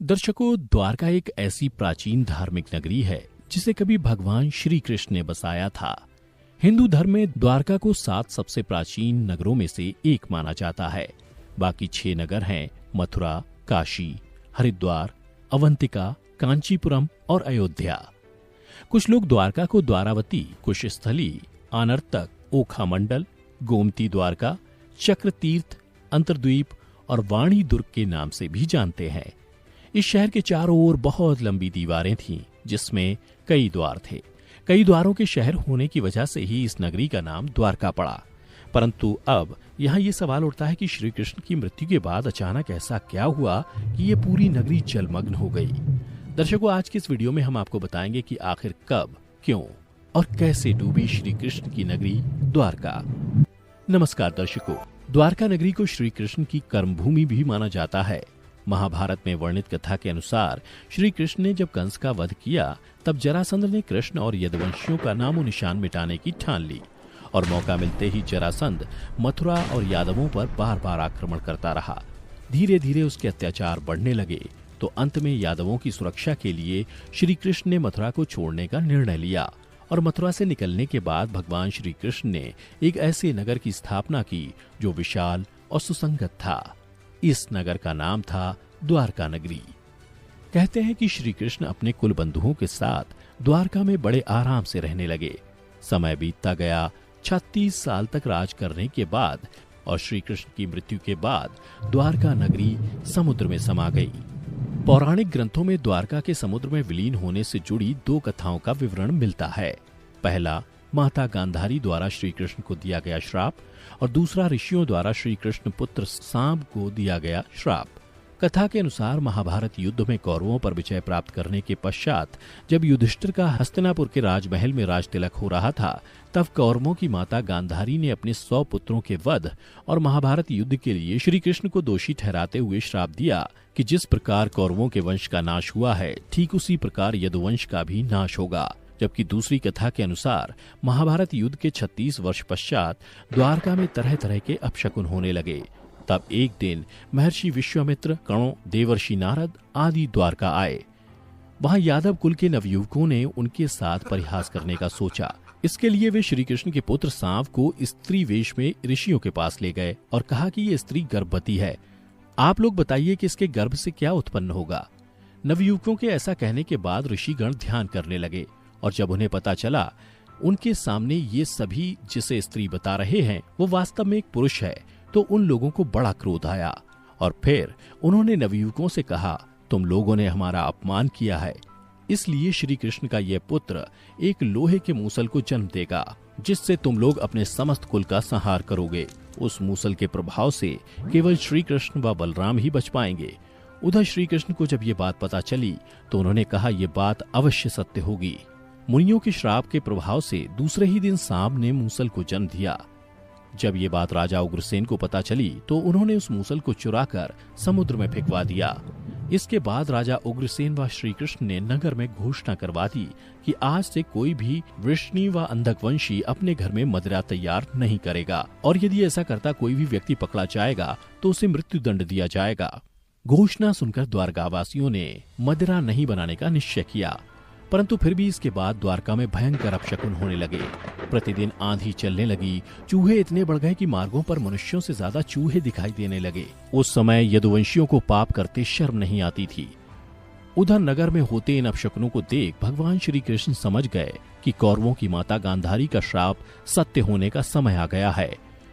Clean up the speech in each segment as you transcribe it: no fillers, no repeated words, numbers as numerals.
दर्शकों, द्वारका एक ऐसी प्राचीन धार्मिक नगरी है जिसे कभी भगवान श्री कृष्ण ने बसाया था। हिंदू धर्म में द्वारका को 7 सबसे प्राचीन नगरों में से एक माना जाता है। बाकी 6 नगर हैं मथुरा, काशी, हरिद्वार, अवंतिका, कांचीपुरम और अयोध्या। कुछ लोग द्वारका को द्वारावती, कुशस्थली, आनर्तक, ओखा मंडल, गोमती द्वारका, चक्र तीर्थ, अंतरद्वीप और वाणी दुर्ग के नाम से भी जानते हैं। इस शहर के चारों ओर बहुत लंबी दीवारें थीं, जिसमें कई द्वार थे। कई द्वारों के शहर होने की वजह से ही इस नगरी का नाम द्वारका पड़ा। परंतु अब यहाँ ये सवाल उठता है कि श्री कृष्ण की मृत्यु के बाद अचानक ऐसा क्या हुआ कि ये पूरी नगरी जलमग्न हो गई। दर्शकों, आज की इस वीडियो में हम आपको बताएंगे कि आखिर कब, क्यों और कैसे डूबी श्री कृष्ण की नगरी द्वारका। नमस्कार दर्शकों, द्वारका नगरी को श्री कृष्ण की कर्मभूमि भी माना जाता है। महाभारत में वर्णित कथा के अनुसार श्री कृष्ण ने जब कंस का वध किया, तब जरासंध ने कृष्ण और यदुवंशियों का नामो निशान मिटाने की ठान ली और मौका मिलते ही जरासंध मथुरा और यादवों पर बार बार आक्रमण करता रहा। धीरे धीरे उसके अत्याचार बढ़ने लगे तो अंत में यादवों की सुरक्षा के लिए श्री कृष्ण ने मथुरा को छोड़ने का निर्णय लिया और मथुरा से निकलने के बाद भगवान श्री कृष्ण ने एक ऐसे नगर की स्थापना की जो विशाल और सुसंगत था। इस नगर का नाम था द्वारका नगरी। कहते हैं कि श्री कृष्ण अपने कुल बंधुओं के साथ द्वारका में बड़े आराम से रहने लगे। समय बीतता गया। 36 साल तक राज करने के बाद और श्री कृष्ण की मृत्यु के बाद द्वारका नगरी समुद्र में समा गई। पौराणिक ग्रंथों में द्वारका के समुद्र में विलीन होने से जुड़ी 2 कथाओं का विवरण मिलता है। पहला, माता गांधारी द्वारा श्री कृष्ण को दिया गया श्राप और दूसरा ऋषियों द्वारा श्री कृष्ण पुत्र सांब को दिया गया श्राप। कथा के अनुसार महाभारत युद्ध में कौरवों पर विजय प्राप्त करने के पश्चात जब युधिष्ठिर का हस्तिनापुर के राजमहल में राज तिलक हो रहा था, तब कौरवों की माता गांधारी ने अपने 100 पुत्रों के वध और महाभारत युद्ध के लिए श्री कृष्ण को दोषी ठहराते हुए श्राप दिया कि जिस प्रकार कौरवों के वंश का नाश हुआ है, ठीक उसी प्रकार यदुवंश का भी नाश होगा। जबकि दूसरी कथा के अनुसार महाभारत युद्ध के 36 वर्ष पश्चात द्वारका में तरह तरह के अपशकुन होने लगे। तब एक दिन महर्षि विश्वामित्र, कणों, देवर्षि नारद आदि द्वारका आए। वहां यादव कुल के नवयुवकों ने उनके साथ परिहास करने का सोचा। इसके लिए वे श्री कृष्ण के पुत्र सांव को स्त्री वेश में ऋषियों के पास ले गए और कहा कि ये स्त्री गर्भवती है। आप लोग बताइए कि इसके गर्भ से क्या उत्पन्न होगा। नवयुवकों के ऐसा कहने के बाद ऋषिगण ध्यान करने लगे और जब उन्हें पता चला उनके सामने ये सभी जिसे स्त्री बता रहे हैं वो वास्तव में एक पुरुष है, तो उन लोगों को बड़ा क्रोध आया और फिर उन्होंने नवयुवकों से कहा, तुम लोगों ने हमारा अपमान किया है, इसलिए श्री कृष्ण का यह पुत्र एक लोहे के मूसल को जन्म देगा, जिससे तुम लोग अपने समस्त कुल का संहार करोगे। उस मूसल के प्रभाव से केवल श्री कृष्ण व बलराम ही बच पाएंगे। उधर श्री कृष्ण को जब ये बात पता चली तो उन्होंने कहा, यह बात अवश्य सत्य होगी। मुनियों के श्राप के प्रभाव से दूसरे ही दिन सांब ने मूसल को जन्म दिया। जब ये बात राजा उग्रसेन को पता चली तो उन्होंने उस मूसल को चुराकर समुद्र में फेंकवा दिया। इसके बाद राजा उग्रसेन व श्री कृष्ण ने नगर में घोषणा करवा दी कि आज से कोई भी वृष्णि व अंधकवंशी अपने घर में मदिरा तैयार नहीं करेगा और यदि ऐसा करता कोई भी व्यक्ति पकड़ा जाएगा तो उसे मृत्यु दंड दिया जाएगा। घोषणा सुनकर द्वारकावासियों ने मदिरा नहीं बनाने का निश्चय किया, परंतु फिर भी इसके बाद द्वारका में भयंकर अपशकुन होने लगे। प्रतिदिन आंधी चलने लगी, चूहे इतने बढ़ गए कि मार्गों पर मनुष्यों से ज्यादा चूहे दिखाई देने लगे। उस समय यदुवंशियों को पाप करते शर्म नहीं आती थी। उधर नगर में होते इन अपशकुनों को देख भगवान श्री कृष्ण समझ गए कि कौरवों की माता गांधारी का श्राप सत्य होने का समय आ गया है।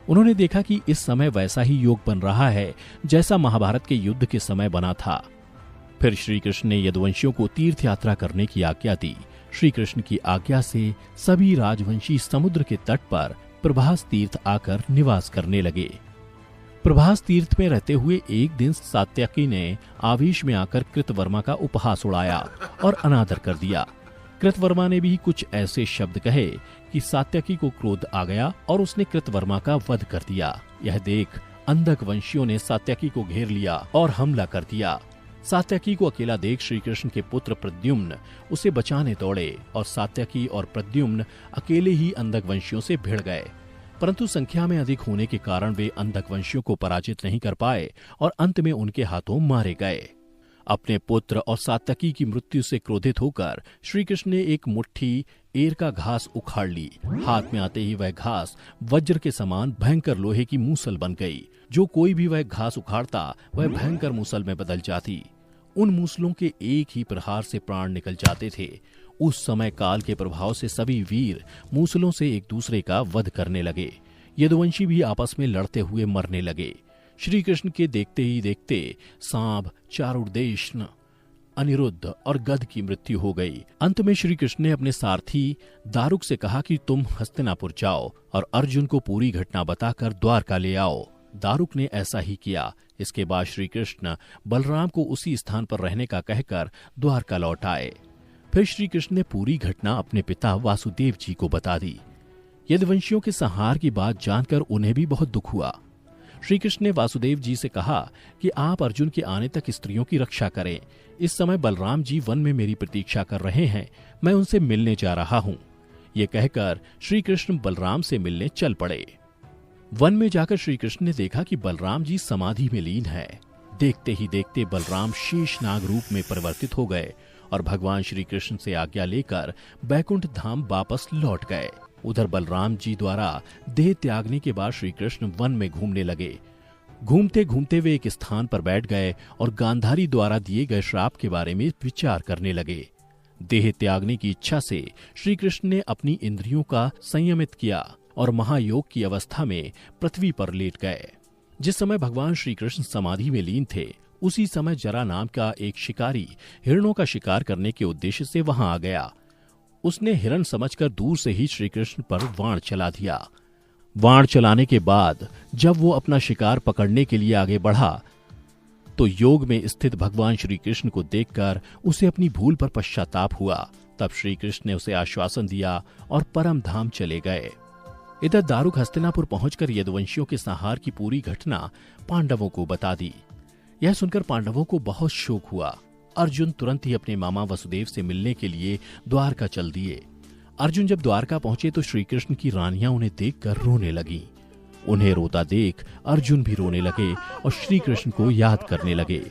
उन्होंने देखा कि इस समय वैसा ही योग बन रहा है जैसा महाभारत के युद्ध के समय बना था। फिर श्री कृष्ण ने यदुवंशियों को तीर्थ यात्रा करने की आज्ञा दी। श्री कृष्ण की आज्ञा से सभी राजवंशी समुद्र के तट पर प्रभास तीर्थ आकर निवास करने लगे। प्रभास तीर्थ में रहते हुए एक दिन सात्यकी ने आवेश में आकर कृतवर्मा का उपहास उड़ाया और अनादर कर दिया। कृतवर्मा ने भी कुछ ऐसे शब्द कहे कि सात्यकी को क्रोध आ गया और उसने कृतवर्मा का वध कर दिया। यह देख अंधक वंशियों ने सात्यकी को घेर लिया और हमला कर दिया। सात्यकी को अकेला देख श्री कृष्ण के पुत्र प्रद्युम्न उसे बचाने दौड़े और सात्यकी और प्रद्युम्न अकेले ही अंधक वंशियों से भिड़ गए। परंतु संख्या में अधिक होने के कारण वे अंधक वंशियों को पराजित नहीं कर पाए और अंत में उनके हाथों मारे गए। अपने पुत्र और सात्यकी की मृत्यु से क्रोधित होकर श्री कृष्ण ने एक मुट्ठी एर का घास उखाड़ ली। हाथ में आते ही वह घास वज्र के समान भयंकर लोहे की मूसल बन गई। जो कोई भी वह घास उखाड़ता वह भयंकर मूसल में बदल जाती। उन मूसलों के एक ही प्रहार से प्राण निकल जाते थे। उस समय काल के प्रभाव से सभी वीर मूसलों से एक दूसरे का वध करने लगे। यदुवंशी भी आपस में लड़ते हुए मरने लगे। श्री कृष्ण के देखते ही देखते सांब, चारुदेशन, अनिरुद्ध और गध की मृत्यु हो गई। अंत में श्री कृष्ण ने अपने सारथी दारुक से कहा कि तुम हस्तिनापुर जाओ और अर्जुन को पूरी घटना बताकर द्वारका ले आओ। दारुक ने ऐसा ही किया। इसके बाद श्री कृष्ण बलराम को उसी स्थान पर रहने का कहकर द्वारका लौट आए। फिर श्री कृष्ण ने पूरी घटना अपने पिता वासुदेव जी को बता दी। यदुवंशियों के संहार की बात जानकर उन्हें भी बहुत दुख हुआ। श्री कृष्ण ने वासुदेव जी से कहा कि आप अर्जुन के आने तक स्त्रियों की रक्षा करें। इस समय बलराम जी वन में मेरी प्रतीक्षा कर रहे हैं, मैं उनसे मिलने जा रहा हूँ। ये कहकर श्री कृष्ण बलराम से मिलने चल पड़े। वन में जाकर श्री कृष्ण ने देखा कि बलराम जी समाधि में लीन है। देखते ही देखते बलराम शेषनाग रूप में परिवर्तित हो गए और भगवान श्री कृष्ण से आज्ञा लेकर बैकुंठ धाम वापस लौट गए। उधर बलराम जी द्वारा देह त्यागने के बाद श्री कृष्ण वन में घूमने लगे। घूमते घूमते वे एक स्थान पर बैठ गए और गांधारी द्वारा दिए गए श्राप के बारे में विचार करने लगे। देह त्यागने की इच्छा से श्री कृष्ण ने अपनी इंद्रियों का संयमित किया और महायोग की अवस्था में पृथ्वी पर लेट गए। जिस समय भगवान श्री कृष्ण समाधि में लीन थे, उसी समय जरा नाम का एक शिकारी हिरणों का शिकार करने के उद्देश्य से वहां आ गया। उसने हिरण समझकर दूर से ही श्री कृष्ण पर वाण चला दिया। वाण चलाने के बाद जब वो अपना शिकार पकड़ने के लिए आगे बढ़ा तो योग में स्थित भगवान श्री कृष्ण को देखकर उसे अपनी भूल पर पश्चाताप हुआ। तब श्री कृष्ण ने उसे आश्वासन दिया और परम धाम चले गए। इधर दारुक हस्तिनापुर पहुंचकर यदुवंशियों के संहार की पूरी घटना पांडवों को बता दी। यह सुनकर पांडवों को बहुत शोक हुआ। अर्जुन तुरंत ही अपने मामा वसुदेव से मिलने के लिए द्वारका चल दिए। अर्जुन जब द्वारका पहुंचे तो श्री कृष्ण की रानियां उन्हें देखकर रोने लगीं। उन्हें रोता देख अर्जुन भी रोने लगे और श्री कृष्ण को याद करने लगे।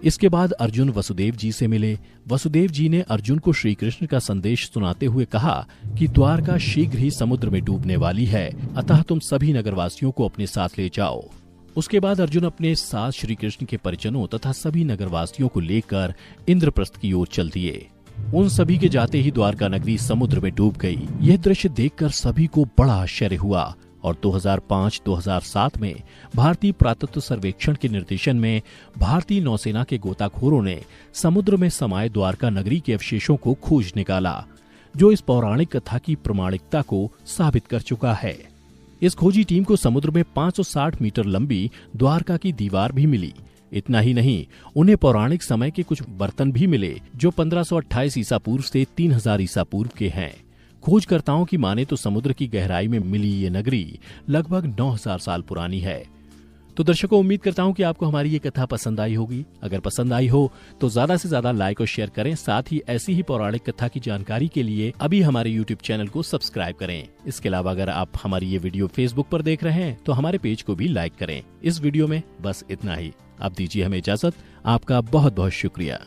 इसके बाद अर्जुन वसुदेव जी से मिले। वसुदेव जी ने अर्जुन को श्री कृष्ण का संदेश सुनाते हुए कहा कि द्वारका शीघ्र ही समुद्र में डूबने वाली है, अतः तुम सभी नगरवासियों को अपने साथ ले जाओ। उसके बाद अर्जुन अपने साथ श्री कृष्ण के परिजनों तथा सभी नगरवासियों को लेकर इंद्रप्रस्थ की ओर चल दिए। उन सभी के जाते ही द्वारका नगरी समुद्र में डूब गई। यह दृश्य देखकर सभी को बड़ा आश्चर्य हुआ और 2005-2007 में भारतीय पुरातत्व सर्वेक्षण के निर्देशन में भारतीय नौसेना के गोताखोरों ने समुद्र में समाये द्वारका नगरी के अवशेषों को खोज निकाला, जो इस पौराणिक कथा की प्रामाणिकता को साबित कर चुका है। इस खोजी टीम को समुद्र में 560 मीटर लंबी द्वारका की दीवार भी मिली। इतना ही नहीं, उन्हें पौराणिक समय के कुछ बर्तन भी मिले जो 1528 ईसा पूर्व से 3000 ईसा पूर्व के हैं। खोजकर्ताओं की माने तो समुद्र की गहराई में मिली ये नगरी लगभग 9000 साल पुरानी है। तो दर्शकों, उम्मीद करता हूँ कि आपको हमारी ये कथा पसंद आई होगी। अगर पसंद आई हो तो ज्यादा से ज्यादा लाइक और शेयर करें। साथ ही ऐसी ही पौराणिक कथा की जानकारी के लिए अभी हमारे YouTube चैनल को सब्सक्राइब करें। इसके अलावा अगर आप हमारी ये वीडियो Facebook पर देख रहे हैं तो हमारे पेज को भी लाइक करें। इस वीडियो में बस इतना ही। अब दीजिए हमें इजाजत। आपका बहुत बहुत शुक्रिया।